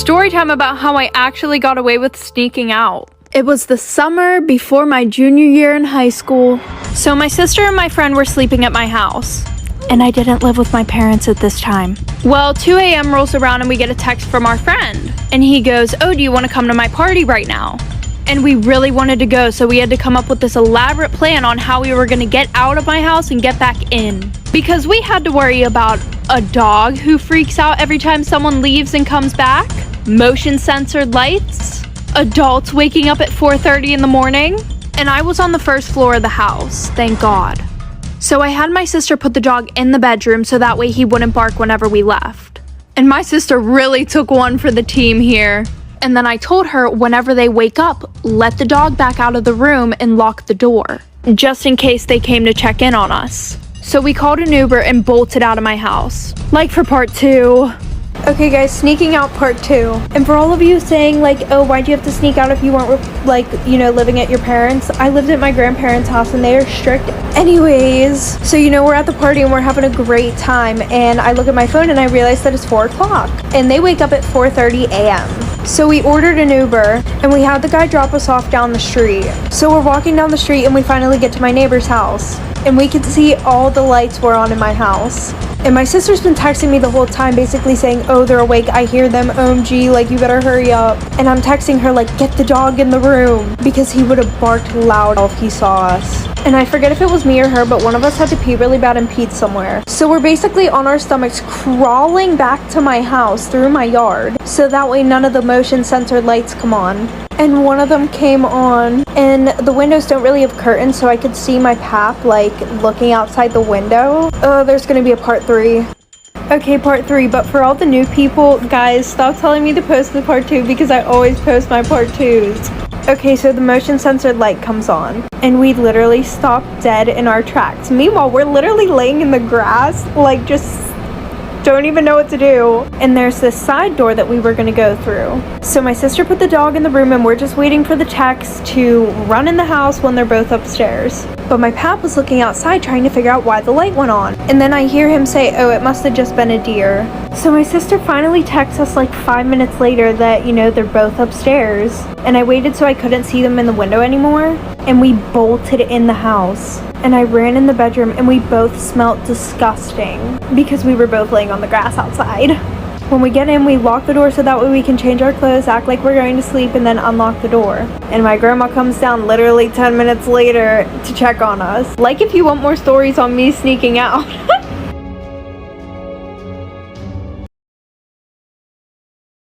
Story time about how I actually got away with sneaking out. It was the summer before my junior year in high school. So my sister and my friend were sleeping at my house. And I didn't live with my parents at this time. Well, 2 a.m. rolls around and we get a text from our friend. And he goes, "Oh, do you want to come to my party right now?" And we really wanted to go, so we had to come up with this elaborate plan on how we were going to get out of my house and get back in. Because we had to worry about a dog who freaks out every time someone leaves and comes back, motion-censored lights, adults waking up at 4:30 in the morning, and I was on the first floor of the house, thank God. So I had my sister put the dog in the bedroom so that way he wouldn't bark whenever we left. And my sister really took one for the team here. And then I told her whenever they wake up, let the dog back out of the room and lock the door, just in case they came to check in on us. So we called an Uber and bolted out of my house. Like for part 2. Okay guys, sneaking out part 2. And for all of you saying like, oh, why'd you have to sneak out if you weren't like, you know, living at your parents? I lived at my grandparents' house and they are strict. Anyways, so you know, we're at the party and we're having a great time, and I look at my phone and I realize that it's 4 o'clock and they wake up at 4:30 a.m. So we ordered an Uber and we had the guy drop us off down the street. So we're walking down the street and we finally get to my neighbor's house and we could see all the lights were on in my house. And my sister's been texting me the whole time basically saying, oh, they're awake, I hear them, OMG, like you better hurry up. And I'm texting her like, get the dog in the room, because he would have barked loud if he saw us. And I forget if it was me or her, but one of us had to pee really bad and peed somewhere. So we're basically on our stomachs crawling back to my house through my yard, so that way none of the motion censored lights come on. And one of them came on, and the windows don't really have curtains, so I could see my path like looking outside the window. Oh, there's gonna be a part 3. Okay, part 3, but for all the new people, guys, stop telling me to post the part 2 because I always post my part 2s. Okay, so the motion censored light comes on and we literally stop dead in our tracks. Meanwhile, we're literally laying in the grass, like just don't even know what to do. And there's this side door that we were gonna go through. So my sister put the dog in the room and we're just waiting for the techs to run in the house when they're both upstairs. But my pap was looking outside trying to figure out why the light went on. And then I hear him say, oh, it must have just been a deer. So my sister finally texts us like 5 minutes later that, you know, they're both upstairs. And I waited so I couldn't see them in the window anymore. And we bolted in the house. And I ran in the bedroom and we both smelled disgusting because we were both laying on the grass outside. When we get in, we lock the door so that way we can change our clothes, act like we're going to sleep, and then unlock the door. And my grandma comes down literally 10 minutes later to check on us. Like if you want more stories on me sneaking out.